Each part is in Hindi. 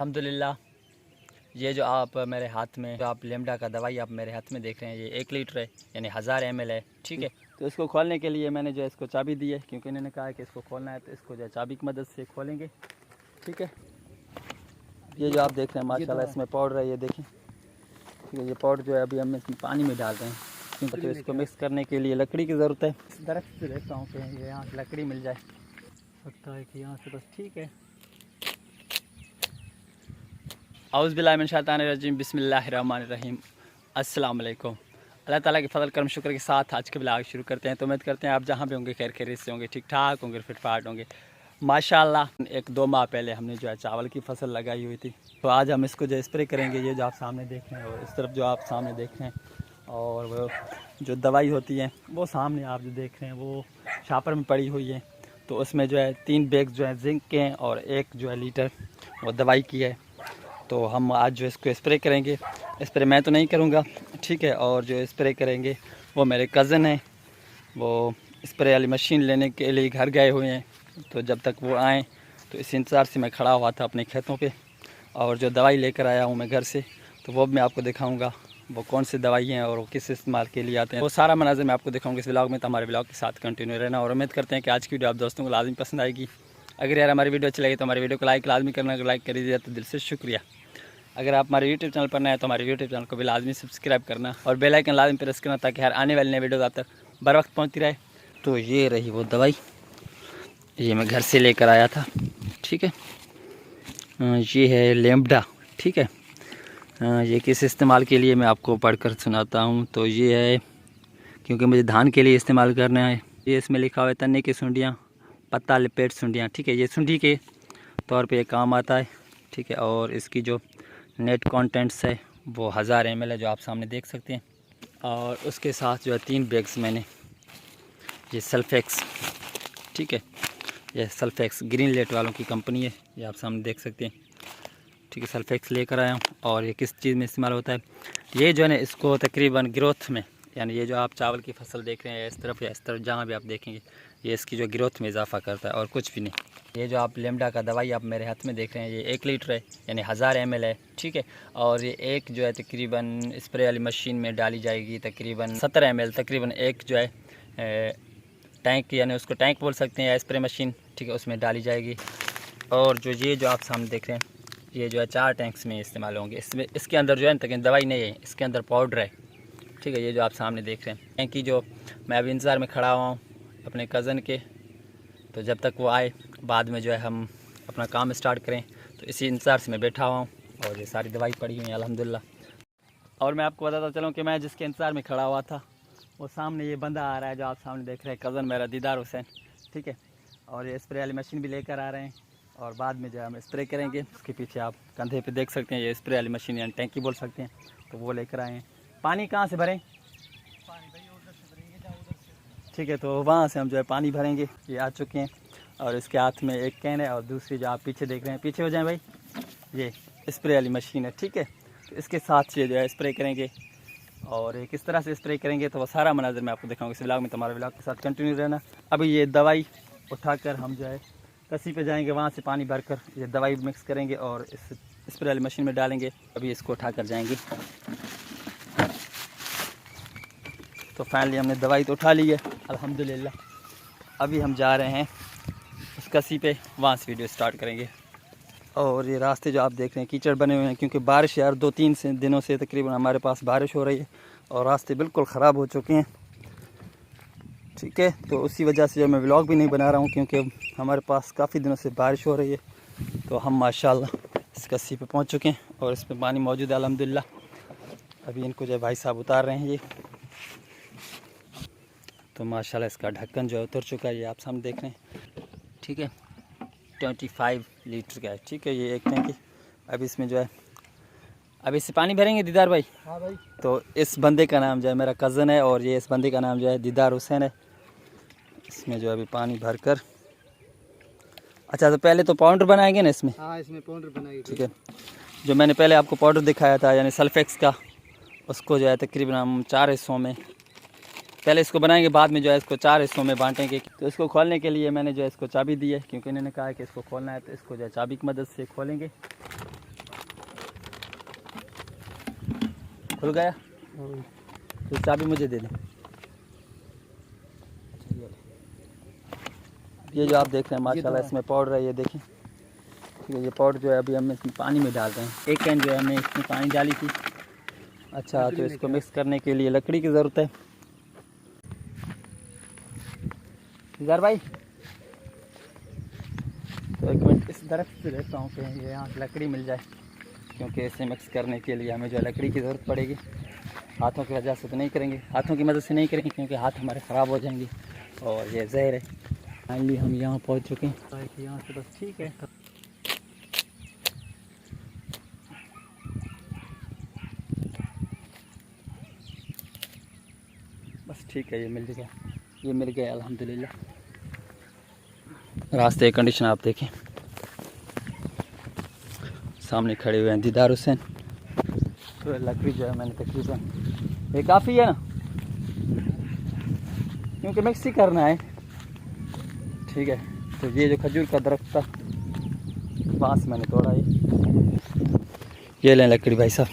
अल्हम्दुलिल्लाह। ये जो आप मेरे हाथ में जो आप लेमडा का दवाई आप मेरे हाथ में देख रहे हैं, ये 1 लीटर है, यानी 1000 ml है। ठीक है, तो इसको खोलने के लिए मैंने जो है इसको चाबी दी है, क्योंकि इन्होंने कहा है कि इसको खोलना है, तो इसको जो है चाबी की मदद से खोलेंगे। ठीक है, ये जो आप देख रहे हैं माशाल्लाह इसमें पाउडर है, ये देखें। ठीक है, ये पाउडर जो है अभी हम इसमें पानी में डाल रहे हैं, क्योंकि तो इसको मिक्स करने के लिए लकड़ी की ज़रूरत है। इस दरख्त से देखता हूँ कि ये यहाँ से लकड़ी मिल जाए, लगता है कि यहाँ से बस ठीक है। औज़ु बिल्लाहि मिन शैतानिर रजीम, बिस्मिल्लाहिर्रहमानिर रहीम, अस्सलाम वालेकुम। अल्लाह ताला के फजल करम शुक्र के साथ आज के ब्लॉग शुरू करते हैं। तो उम्मीद करते हैं आप जहाँ भी होंगे खैर खैरियत से होंगे, ठीक ठाक होंगे, फिट फाट होंगे माशाल्लाह। 1-2 माह पहले हमने जो है चावल की फसल लगाई हुई थी, तो आज हम इसको जो स्प्रे करेंगे। ये जो आप सामने देख रहे हैं और इस तरफ जो आप सामने देख रहे हैं, और वो जो दवाई होती है वो सामने आप जो देख रहे हैं वो शापर में पड़ी हुई है। तो उसमें जो है 3 बैग जो है जिंक के हैं और 1 जो है लीटर वो दवाई की है। तो हम आज जो इसको स्प्रे करेंगे। स्प्रे मैं तो नहीं करूँगा, ठीक है, और जो स्प्रे करेंगे वो मेरे कज़न हैं, वो स्प्रे वाली मशीन लेने के लिए घर गए हुए हैं। तो जब तक वो आएँ तो इस इंतज़ार से मैं खड़ा हुआ था अपने खेतों पे, और जो दवाई लेकर आया हूँ मैं घर से, तो वो मैं आपको दिखाऊँगा वो कौन सी दवाई हैं और वो किस इस्तेमाल के लिए आते हैं। वो सारा मनाज़र मैं आपको दिखाऊँगा इस ब्लॉग में। तो हमारे ब्लॉग के साथ कंटिन्यू रहना, और उम्मीद करते हैं कि आज की वीडियो आप दोस्तों को लाजमी पसंद आएगी। अगर यार हमारी वीडियो अच्छी लगी तो हमारी वीडियो को लाइक लाजमी करना, अगर लाइक कर दीजिए तो दिल से शुक्रिया। अगर आप हमारे यूट्यूब चैनल पर नए हैं तो हमारे यूट्यूब चैनल को भी लाजमी सब्सक्राइब करना और बेल आइकन लाजमी प्रेस करना, ताकि हर आने वाली नई वीडियो आप तक बर वक्त पहुँचती रहे। तो ये रही वो दवाई, ये मैं घर से लेकर आया था। ठीक है, ये है लेमडा। ठीक है, ये किस इस्तेमाल के लिए मैं आपको पढ़कर सुनाता हूँ। तो ये है क्योंकि मुझे धान के लिए इस्तेमाल करना है। ये इसमें लिखा हुआ है तने की सुंडियाँ, पत्ता लपेट सुंडियाँ। ठीक है, ये सुंडी के तौर पे ये काम आता है। ठीक है, और इसकी जो नेट कंटेंट्स है वो 1000 ml है, जो आप सामने देख सकते हैं। और उसके साथ जो है 3 बैग्स मैंने ये सल्फेक्स, ठीक है, ये सल्फेक्स ग्रीन लेट वालों की कंपनी है, ये आप सामने देख सकते हैं। ठीक है, सल्फेक्स लेकर आया हूँ। और ये किस चीज़ में इस्तेमाल होता है, ये जो है ना इसको तकरीबन ग्रोथ में, यानी ये जो आप चावल की फसल देख रहे हैं इस तरफ या इस तरफ जहाँ भी आप देखेंगे, ये इसकी जो ग्रोथ में इजाफा करता है और कुछ भी नहीं। ये जो आप लेमडा का दवाई आप मेरे हाथ में देख रहे हैं, ये 1 लीटर है, यानी 1000 ml है। ठीक है, और ये एक जो है तकरीबन स्प्रे वाली मशीन में डाली जाएगी तकरीबन 70 ml, तकरीबन एक जो है टैंक, यानी उसको टैंक बोल सकते हैं या स्प्रे मशीन, ठीक है, उसमें डाली जाएगी। और जो ये जो आप सामने देख रहे हैं ये जो है 4 टैंक्स में इस्तेमाल होंगे। इसमें इसके अंदर जो है तक दवाई नहीं है, इसके अंदर पाउडर है। ठीक है, ये जो आप सामने देख रहे हैं कि जो मैं अभी इंतज़ार में खड़ा हुआ हूँ अपने कज़न के, तो जब तक वो आए बाद में जो है हम अपना काम स्टार्ट करें, तो इसी इंतज़ार से मैं बैठा हुआ हूँ। और ये सारी दवाई पड़ी हुई है अल्हम्दुलिल्लाह। और मैं आपको बताता चलूँ कि मैं जिसके इंतज़ार में खड़ा हुआ था वो सामने ये बंदा आ रहा है जो आप सामने देख रहे हैं, कज़न मेरा दीदार हुसैन। ठीक है, और ये स्प्रे वाली मशीन भी लेकर आ रहे हैं, और बाद में जो है हम स्प्रे करेंगे। उसके पीछे आप कंधे पे देख सकते हैं ये स्प्रे वाली मशीन, यानी टैंकी बोल सकते हैं, तो वो लेकर आए हैं। पानी कहाँ से भरें? ठीक है, तो वहाँ से हम जो है पानी भरेंगे। ये आ चुके हैं, और इसके हाथ में एक कैन है, और दूसरी जो आप पीछे देख रहे हैं, पीछे हो जाएं भाई, ये स्प्रे वाली मशीन है। ठीक है, तो इसके साथ ये जो है स्प्रे करेंगे, और ये किस तरह से स्प्रे करेंगे तो वो सारा मनाजर मैं आपको दिखाऊंगा इस ब्लॉग में। तुम्हारे ब्लॉग के साथ कंटिन्यू रहना। अभी ये दवाई उठाकर हम जो है कसी पे जाएंगे, वहाँ से पानी भरकर ये दवाई मिक्स करेंगे और इस स्प्रे वाली मशीन में डालेंगे। अभी इसको उठाकर जाएंगे। तो फाइनली हमने दवाई तो उठा ली है अल्हम्दुलिल्लाह। अभी हम जा रहे हैं उस कसी पे, वहाँ से वीडियो स्टार्ट करेंगे। और ये रास्ते जो आप देख रहे हैं कीचड़ बने हुए हैं, क्योंकि बारिश यार 2-3 दिनों से तकरीबन हमारे पास बारिश हो रही है, और रास्ते बिल्कुल ख़राब हो चुके हैं। ठीक है, तो उसी वजह से जो मैं व्लॉग भी नहीं बना रहा हूँ, क्योंकि हमारे पास काफ़ी दिनों से बारिश हो रही है। तो हम माशाल्लाह इस कस्सी पे पहुँच चुके हैं, और इस पर पानी मौजूद है अल्हम्दुलिल्लाह। अभी इनको जो है भाई साहब उतार रहे हैं ये। तो माशाल्लाह इसका ढक्कन जो है उतर चुका है, ये आप सामने देख रहे हैं। ठीक है, 25 लीटर का है। ठीक है, ये एक टैंकी। अभी इसमें जो है अभी इससे पानी भरेंगे दीदार भाई। हाँ भाई। तो इस बंदे का नाम जो है मेरा कज़न है, और ये इस बंदे का नाम जो है दीदार हुसैन है। इसमें जो अभी पानी भरकर, अच्छा तो पहले तो पाउडर बनाएंगे ना इसमें। हाँ, इसमें पाउडर बनाएंगे। ठीक है, जो मैंने पहले आपको पाउडर दिखाया था यानी सल्फेक्स का, उसको जो है तकरीबन हम 4 हिस्सों में पहले इसको बनाएंगे, बाद में जो है इसको 4 हिस्सों में बांटेंगे। तो इसको खोलने के लिए मैंने जो है इसको चाबी दी है, क्योंकि इन्होंने कहा है कि इसको खोलना है, तो इसको जो है चाबी की मदद से खोलेंगे। खुल गया? तो चाबी मुझे दे दें। ये जो आप देख रहे हैं माशाल्लाह इसमें पाउडर है, ये देखें। ठीक है, ये पाउडर जो है अभी हम इसमें पानी में डाल रहे हैं। एक कैन जो है हमने इसमें पानी डाली थी। अच्छा, तो इसको मिक्स करने के लिए लकड़ी की ज़रूरत है। इधर भाई, तो एक मिनट इस दरख्त से देखता हूँ कि ये यहाँ से लकड़ी मिल जाए, क्योंकि इसे मिक्स करने के लिए हमें जो है लकड़ी की ज़रूरत पड़ेगी। हाथों की वजह से तो नहीं करेंगे, हाथों की मदद से नहीं करेंगे, क्योंकि हाथ हमारे ख़राब हो जाएंगे और ये जहर है। फाइनली हम यहाँ पहुँच चुके हैं। यहाँ से बस ठीक है। बस ठीक है, ये मिल गया, ये मिल गया अल्हम्दुलिल्लाह। रास्ते की कंडीशन आप देखें, सामने खड़े हुए हैं दीदार हुसैन। तो लकड़ी जो है मैंने तकरीबन ये काफ़ी है ना, क्योंकि मिक्स ही करना है। ठीक है, तो ये जो खजूर का दरख्त था वहाँ से मैंने तोड़ा ये लें लकड़ी भाई साहब।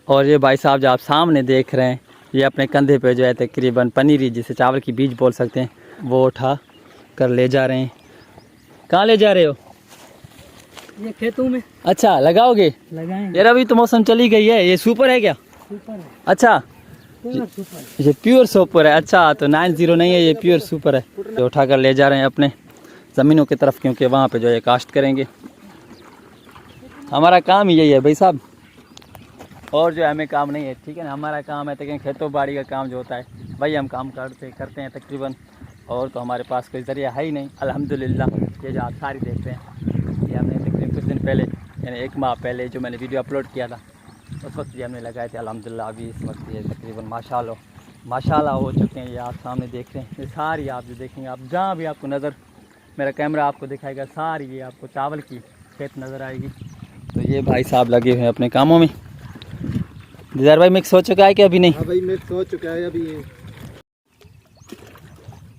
और ये भाई साहब जो आप सामने देख रहे हैं, ये अपने कंधे पे जो है तकरीबन पनीरी, जिसे चावल की बीज बोल सकते हैं, वो उठा कर ले जा रहे हैं। कहाँ ले जा रहे हो? ये खेतों में। अच्छा, लगाओगे? लगाएंगे यार अभी तो मौसम चली गई है। ये सुपर है क्या? सुपर है। अच्छा, सुपर। ये प्योर सुपर है। अच्छा, तो 90 नहीं है, ये प्योर सुपर है। जो उठा कर ले जा रहे हैं अपने ज़मीनों की तरफ, क्योंकि वहाँ पे जो है काश्त करेंगे। हमारा काम ही यही है भाई साहब, और जो है हमें काम नहीं है। ठीक है ना, हमारा काम है तकरीबन खेती बाड़ी का काम जो होता है वही हम काम करते हैं तकरीबन, और तो हमारे पास कोई ज़रिया है ही नहीं अल्हम्दुलिल्लाह। ये जो आप सारी देखते हैं, ये हमने तकरीबन कुछ दिन पहले, यानी 1 माह पहले जो मैंने वीडियो अपलोड किया था, उस वक्त ये हमने लगाए थे अल्हम्दुलिल्लाह। अभी इस वक्त ये तकरीबन माशाल्लाह हो चुके हैं। ये आप सामने देख रहे हैं, ये सारी आप जो देखेंगे, आप जहाँ भी आपको नज़र, मेरा कैमरा आपको दिखाएगा, सारी ये आपको चावल की खेत नज़र आएगी। तो ये भाई साहब लगे हुए हैं अपने कामों में। दीदार भाई मिक्स हो चुका है कि अभी नहीं? हाँ भाई, मिक्स हो चुका है अभी।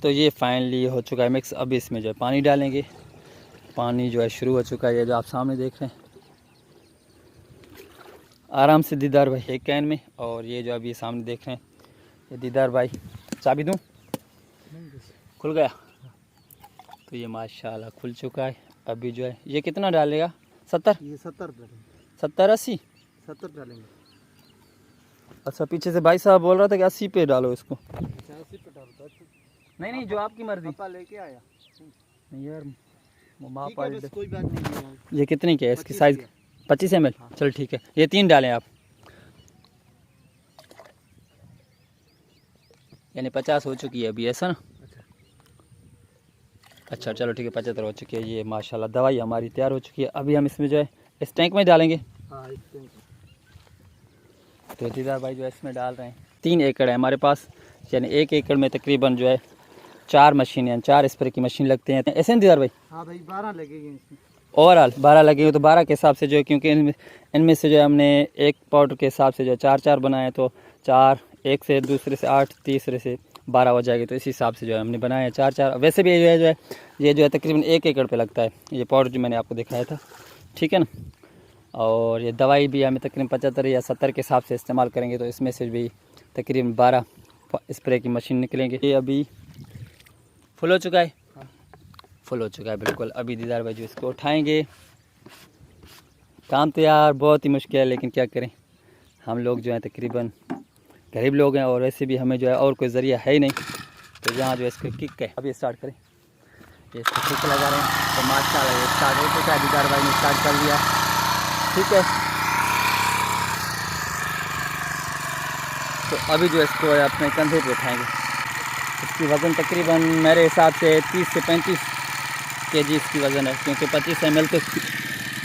तो ये फाइनली हो चुका है मिक्स। अभी इसमें जो है पानी डालेंगे। पानी जो है शुरू हो चुका है, ये जो आप सामने देख रहे हैं। आराम से दीदार भाई, एक कैन में। और ये जो अभी सामने देख रहे हैं, ये दीदार भाई, चाबी दूँ? खुल गया? तो ये माशाल्लाह खुल चुका है। अभी जो है ये कितना डालेगा? 70? ये 70 डालेंगे। 70 80? 70 डालेंगे। अच्छा, पीछे से भाई साहब बोल रहा था कि 80 पे डालो इसको। 80 पे डालो। नहीं, जो आपकी मर्जी। पापा लेके आया। नहीं यार, कोई बात नहीं है। ये कितने की है इसकी साइज़? 25 ml। चल ठीक है, ये 3 डालें आप, यानी 50 हो चुकी है अभी, ऐसा ना? अच्छा चलो ठीक है, 75 हो चुकी है। ये माशाल्लाह दवाई हमारी तैयार हो चुकी है। अभी हम इसमें जो है इस टैंक में डालेंगे। हाँ, इस टैंक। तो दीदार भाई जो है इसमें डाल रहे हैं। 3 एकड़ है हमारे पास, यानी 1 एकड़ में तकरीबन जो है 4 मशीन, यानी 4 स्प्रे की मशीन लगते हैं, ऐसे ना दीदार भाई? हाँ भाई, 12 लगेगी इसमें। ओवरऑल 12 लगेंगे। तो 12 के हिसाब से जो है, क्योंकि इनमें से जो है हमने एक पाउडर के हिसाब से जो है 4 बनाए, तो 4, एक से दूसरे से 8, तीसरे से 12 हो जाएगी। तो इस हिसाब से जो है हमने बनाए 4। वैसे भी ये जो है तकरीबन 1 एकड़ पे लगता है ये पाउडर जो मैंने आपको दिखाया था। ठीक है ना? और ये दवाई भी हमें तकरीबन 75 या 70 के हिसाब से इस्तेमाल करेंगे, तो इसमें से भी तकरीबन 12 स्प्रे की मशीन निकलेंगे। ये अभी फुल हो चुका है। फुल हो चुका है बिल्कुल। अभी दीदार भाई जो इसको उठाएंगे। काम तो यार बहुत ही मुश्किल है, लेकिन क्या करें, हम लोग जो है तकरीबन गरीब लोग हैं, और वैसे भी हमें जो है और कोई ज़रिया है ही नहीं। तो यहाँ जो है इसको किक है, अभी स्टार्ट करें। ये इसको किक लगा रहे हैं, तो माशाल्लाह ये स्टार्ट हो चुका है। दीदार भाई ने स्टार्ट कर दिया। ठीक है, तो अभी जो इसको अपने कंधे पे उठाएंगे। इसकी वज़न तकरीबन मेरे हिसाब से 30 से 35 kg इसकी वज़न है, क्योंकि 25 ml तो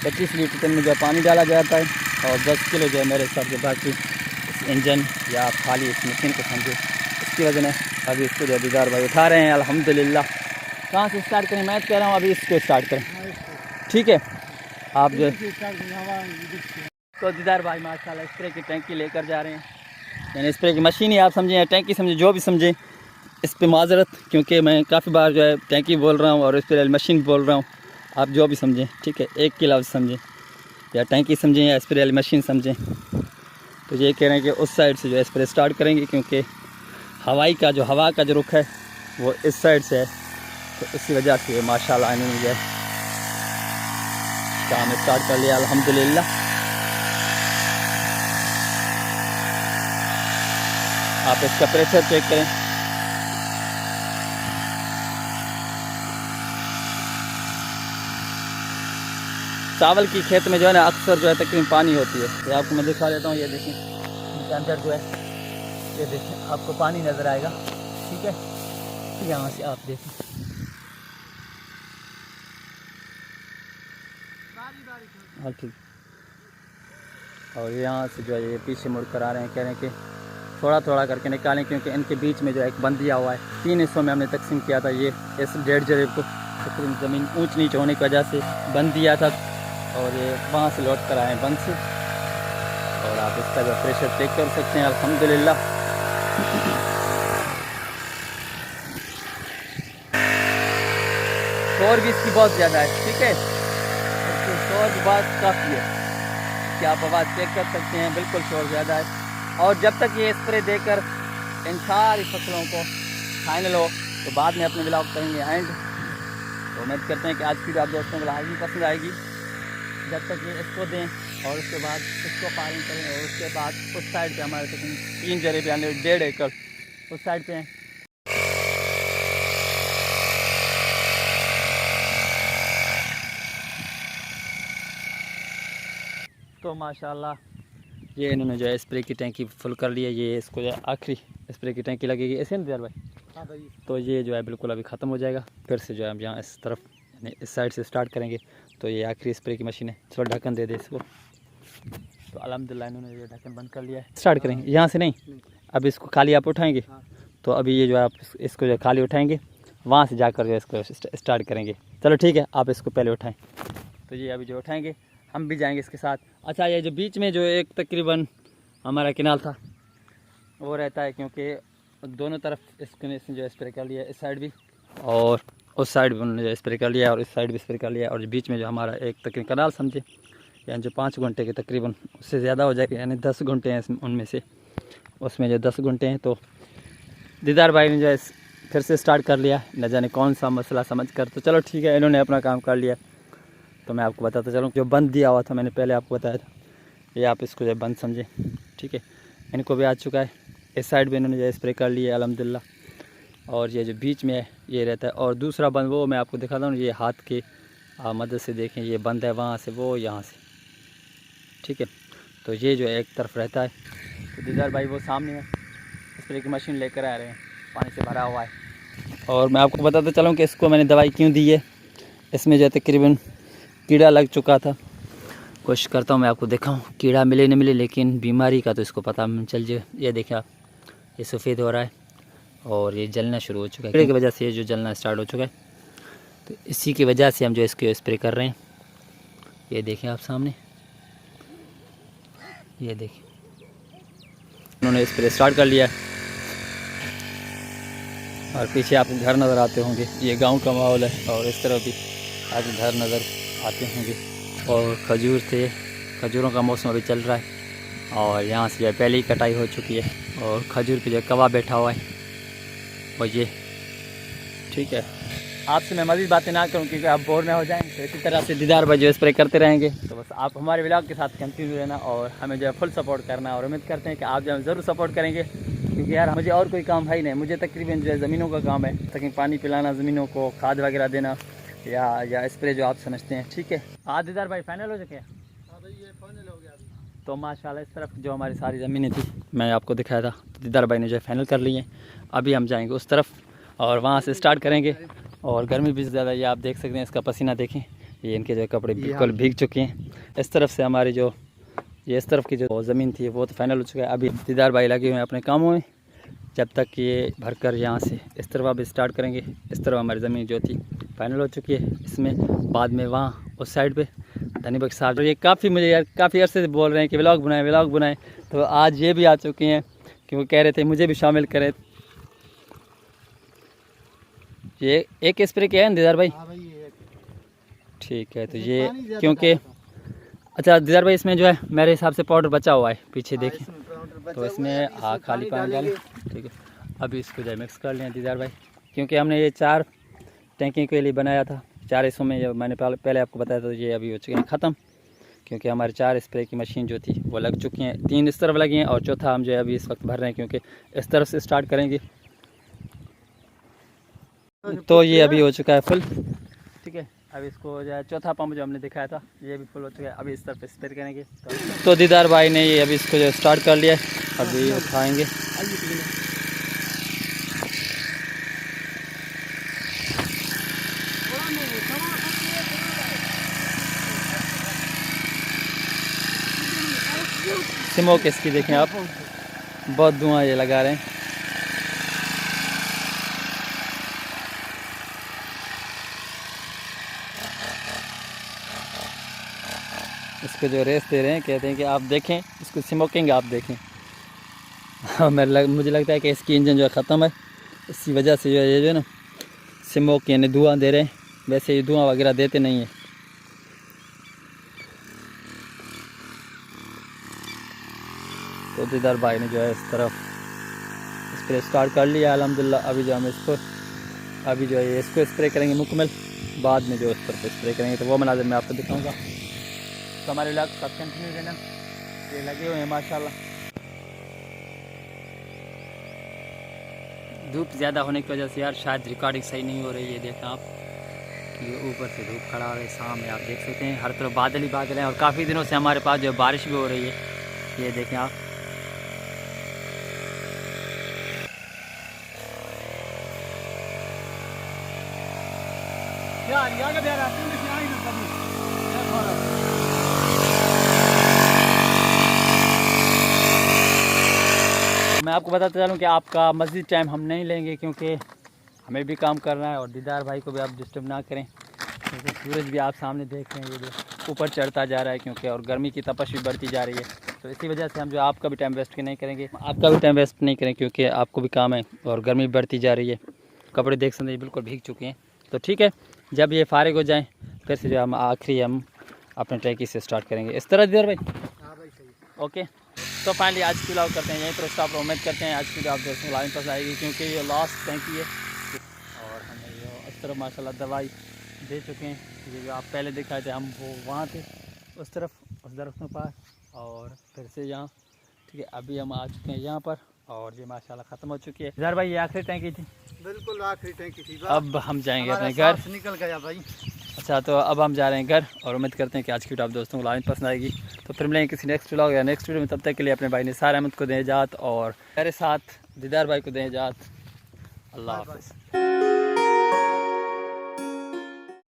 25 लीटर में जो पानी डाला जाता है, और 10 किलो जो है मेरे हिसाब से बाकी इस इंजन या खाली इस मशीन को समझो इसकी वज़न है। अभी इसको जो दीदार भाई उठा रहे हैं अल्हम्दुलिल्लाह। कहाँ से स्टार्ट करें? मैं कह रहा हूँ अभी इसको स्टार्ट करें। ठीक है, आप जो तो दीदार भाई माशाल्लाह स्प्रे की टैंकी लेकर जा रहे हैं, यानी स्प्रे की मशीन ही आप समझें या टैंकी समझें, जो भी समझें। इस पे माजरत, क्योंकि मैं काफ़ी बार जो है टैंकी बोल रहा हूँ और इस पर मशीन बोल रहा हूँ, आप जो भी समझें, ठीक है, एक के लफ्ज़ समझें, या टैंकी समझें या स्प्रे मशीन समझें। तो ये कह रहे हैं कि उस साइड से जो है स्प्रे स्टार्ट करेंगे, क्योंकि हवा का जो रुख है वो इस साइड से है, तो इसी वजह से माशाल्लाह इन्होंने जो है काम स्टार्ट कर लिया अल्हम्दुलिल्लाह। आप इसका प्रेशर चेक करें, चावल की खेत में जो है ना अक्सर जो है तकरीबन पानी होती है। ये आपको मैं दिखा देता हूँ, ये देखिए इनके अंदर जो है, ये देखिए आपको पानी नज़र आएगा, ठीक है, यहाँ से आप देखें, हाँ ठीक। और यहाँ से जो है ये पीछे मुड़ कर आ रहे हैं, कह रहे हैं कि थोड़ा थोड़ा करके निकालें, क्योंकि इनके बीच में जो है एक बंद दिया हुआ है। 3 हिस्सों में हमने तकसीम किया था। ये इस 1.5 जरीब को तकरीबन ज़मीन ऊंच नीच होने की वजह से बंद दिया था, और ये वहाँ से लौट कर आए बंद से। और आप इसका जो प्रेशर चेक कर सकते हैं अल्हम्दुलिल्लाह। शोर भी इसकी बहुत ज़्यादा है, ठीक है, इसकी शोर की बात काफ़ी है कि आप आवाज़ चेक कर सकते हैं, बिल्कुल शोर ज़्यादा है। और जब तक ये स्प्रे देकर इन सारी फसलों को फाइनल हो, तो बाद में अपने ब्लॉग करेंगे एंड। तो उम्मीद करते हैं कि आज की आप दोस्तों को लाजमी पसंद आएगी। जब तक ये इसको दें और उसके बाद इसको फार्मिंग करें, और उसके बाद उस साइड पे हमारे तक 3 जरीब यानी 1.5 एकड़ उस साइड पे हैं। तो माशाल्लाह ये इन्होंने जो है स्प्रे की टैंकी फुल कर ली है। ये इसको जो है आखिरी स्प्रे की टैंकी लगेगी, ऐसे ना दियार भाई? हाँ भाई। तो ये जो है बिल्कुल अभी ख़त्म हो जाएगा। फिर से जो है हम यहाँ इस तरफ यानी इस साइड से स्टार्ट करेंगे। तो ये आखिरी स्प्रे की मशीन है। चलो ढक्कन दे दे इसको। तो अल्हम्दुलिल्लाह इन्होंने ये ढक्कन बंद कर लिया है। स्टार्ट करेंगे यहाँ से नहीं, अब इसको खाली आप उठाएँगे। तो अभी ये जो है आप इसको जो खाली उठाएँगे, वहाँ से जाकर जो इसको स्टार्ट करेंगे। चलो ठीक है, आप इसको पहले उठाएँ। तो ये अभी जो उठाएँगे हम भी जाएंगे इसके साथ। अच्छा, ये जो बीच में जो एक तकरीबन हमारा किनाल था वो रहता है, क्योंकि दोनों तरफ इसने जो स्प्रे कर लिया है, इस साइड भी और उस साइड भी उन्होंने जो स्प्रे कर लिया है, और इस साइड भी स्प्रे कर लिया है। और बीच में जो हमारा एक तकरीबन कनाल समझे, यानी जो 5 घंटे के तकरीबन उससे ज़्यादा हो जाएगा, यानी 10 घंटे हैं उनमें से, उसमें जो 10 घंटे हैं। तो दीदार भाई ने जो है फिर से स्टार्ट कर लिया, न जाने कौन सा मसला समझ कर। तो चलो ठीक है, इन्होंने अपना काम कर लिया। तो मैं आपको बताता चलूँ, जो बंद दिया हुआ था मैंने पहले आपको बताया था, ये आप इसको जो बंद समझें, ठीक है, इनको भी आ चुका है। इस साइड भी इन्होंने जो स्प्रे कर लिया है अल्हम्दुलिल्लाह। और ये जो बीच में है ये रहता है। और दूसरा बंद वो मैं आपको दिखाता हूँ, ये हाथ के मदद से देखें, ये बंद है वहाँ से, वो यहाँ से, ठीक है। तो ये जो एक तरफ रहता है। तो दीदार भाई वो सामने है, स्प्रे की मशीन लेकर आ रहे हैं, पानी से भरा हुआ है। और मैं आपको बताता चलूँ कि इसको मैंने दवाई क्यों दी है। इसमें जो तकरीबन कीड़ा लग चुका था। कोशिश करता हूँ मैं आपको दिखाऊँ, कीड़ा मिले न मिले, लेकिन बीमारी का तो इसको पता चल जाए। ये देखिए आप, ये सफ़ेद हो रहा है और ये जलना शुरू हो चुका है। कीड़े की वजह से ये जो जलना स्टार्ट हो चुका है, तो इसी की वजह से हम जो इसको स्प्रे कर रहे हैं। ये देखें आप सामने, ये देखें उन्होंने स्प्रे स्टार्ट कर लिया है। और पीछे आपको घर नज़र आते होंगे, ये गांव का माहौल है। और इस तरह भी आपको घर नज़र आते होंगे। और खजूर थे, खजूरों का मौसम अभी चल रहा है। और यहाँ से जो है पहले ही कटाई हो चुकी है, और खजूर पे जो है कौवा बैठा हुआ है। और ये ठीक है, आपसे मैं मज़ीद बातें ना करूँ क्योंकि आप बोर ना हो जाएं। तो इसी तरह से दीदार भाई जो स्प्रे करते रहेंगे। तो बस आप हमारे व्लॉग के साथ कंटिन्यू रहना और हमें जो है फुल सपोर्ट करना। और उम्मीद करते हैं कि आप जो है ज़रूर सपोर्ट करेंगे, क्योंकि यार मुझे और कोई काम है ही नहीं। मुझे तकरीबन जो है ज़मीनों का काम है, तकरीबन पानी पिलाना ज़मीनों को, खाद वगैरह देना या स्प्रे जो आप समझते हैं, ठीक है। हाँ दीदार भाई फाइनल हो चुके हैं? हाँ भाई ये फाइनल हो गया अभी। तो माशाल्लाह इस तरफ जो हमारी सारी ज़मीनें थी मैं आपको दिखाया था, दीदार भाई ने जो है फाइनल कर ली है। अभी हम जाएंगे उस तरफ और वहाँ से स्टार्ट करेंगे। और गर्मी भी ज़्यादा, ये आप देख सकते हैं, इसका पसीना देखें, ये इनके जो कपड़े बिल्कुल भीग चुके हैं। इस तरफ से हमारी जो ये इस तरफ की जो ज़मीन थी वो तो फाइनल हो चुका है। अभी दीदार भाई लगे हुए हैं अपने कामों में, जब तक ये भरकर यहाँ से इस तरफ अब स्टार्ट करेंगे। इस तरफ हमारी ज़मीन जो थी फाइनल हो चुकी है। इसमें बाद में वहाँ उस साइड पे धनी बख्श साहब, तो ये मुझे यार काफ़ी अरसे से बोल रहे हैं कि व्लॉग बनाएं। तो आज ये भी आ चुके हैं, क्योंकि कह रहे थे मुझे भी शामिल करें। ये एक स्प्रे किया है ना दीदार भाई? हाँ भाई ये एक। ठीक है, तो इसमें ये पानी ज़्यादा क्योंकि डाला था। अच्छा दीदार भाई इसमें जो है मेरे हिसाब से पाउडर बचा हुआ है पीछे हाँ, देखिए, इसमें पाउडर बचा तो हुआ है, इसमें अभी हाँ खाली पानी डालें। डालेंगे। ठीक है, अभी इसको जो है मिक्स कर लें दीदार भाई, क्योंकि हमने ये 4 टैंकी के लिए बनाया था। 4 हिस्सों में जो मैंने पहले आपको बताया था, तो ये अभी हो चुके हैं ख़त्म, क्योंकि हमारे 4 स्प्रे की मशीन जो थी वो लग चुकी हैं। 3 इस तरफ लगी हैं और चौथा हम जो है अभी इस वक्त भर रहे हैं, क्योंकि इस तरफ से स्टार्ट करेंगे। तो ये अभी हो चुका है फुल। ठीक है, अब इसको जो है चौथा पंप जो हमने दिखाया था ये भी फुल हो चुका है, अभी इस तरफ स्प्रे करेंगे। तो दीदार भाई ने ये अभी इसको जो स्टार्ट कर लिया है, अभी उठाएंगे। स्मोक इसकी देखें आप, बहुत धुआं ये लगा रहे हैं। इसको जो रेस दे रहे हैं, कहते हैं कि आप देखें इसको स्मोकिंग आप देखें। हाँ मुझे लगता है कि इसकी इंजन जो है ख़त्म है, इसी वजह से जो है ये जो ना स्मोक यानी धुआं दे रहे हैं। वैसे ये धुआं वगैरह देते नहीं हैं। तो दीदार भाई ने जो है इस तरफ स्प्रे स्टार्ट कर लिया अल्हम्दुलिल्लाह। अभी जो हम इसको अभी जो है इसको स्प्रे करेंगे मुकम्मल, बाद में जो इस तरफ स्प्रे करेंगे तो वो मनाज़र मैं आपको दिखाऊंगा। तो हमारे इलाके सब कंटिन्यू रहना, ये लगे हुए हैं माशाल्लाह। धूप ज़्यादा होने की वजह से यार शायद रिकॉर्डिंग सही नहीं हो रही है। देखें आप, ये ऊपर से धूप खड़ा है, सामने आप देख सकते हैं हर तरफ बादल ही बादल हैं, और काफ़ी दिनों से हमारे पास जो बारिश भी हो रही है। ये देखें आप, मैं आपको बताता चलूँ कि आपका मज़ीद टाइम हम नहीं लेंगे, क्योंकि हमें भी काम करना है और दीदार भाई को भी आप डिस्टर्ब ना करें, क्योंकि सूरज भी आप सामने देख रहे हैं ये जो ऊपर चढ़ता जा रहा है, क्योंकि और गर्मी की तपश भी बढ़ती जा रही है। तो इसी वजह से हम जो आपका भी टाइम वेस्ट नहीं करेंगे, आपका भी टाइम वेस्ट नहीं करें, क्योंकि आपको भी काम है और गर्मी भी बढ़ती जा रही है। कपड़े देख सकते हैं बिल्कुल भीग चुके हैं। तो ठीक है, जब ये फारिग हो जाएँ फिर से जो हम आखिरी हम अपने टैंकी से स्टार्ट करेंगे इस तरह दीदार भाई। हाँ भाई सही। ओके, तो फाइनली आज की व्लॉग करते हैं यहीं पर स्टॉप। उम्मीद करते हैं आज की जो आप दोस्तों लाइन पास आएगी, क्योंकि ये लास्ट टैंकी है और हमें जो इस तरफ माशाल्लाह दवाई दे चुके हैं। ये जो आप पहले दिखाए थे हम वो वहाँ थे उस तरफ, उस दरख्त में पास, और फिर से यहाँ। ठीक है, अभी हम आ चुके हैं यहाँ पर और ये माशाल्लाह ख़त्म हो चुकी है। ज़र भाई ये आखिरी टैंकी थी, बिल्कुल आखिरी टैंकी थी। अब हम जाएंगे अपने घर। निकल गया भाई। अच्छा, तो अब हम जा रहे हैं घर और उम्मीद करते हैं कि आज की वीडियो आप दोस्तों को लाइन पसंद आएगी। तो फिर मिलेंगे किसी नेक्स्ट व्लॉग या नेक्स्ट वीडियो में। तब तक के लिए अपने भाई निसार अहमद को दें इजाज़त और मेरे साथ दीदार भाई को दें इजाज़त। अल्लाह हाफ़िज़।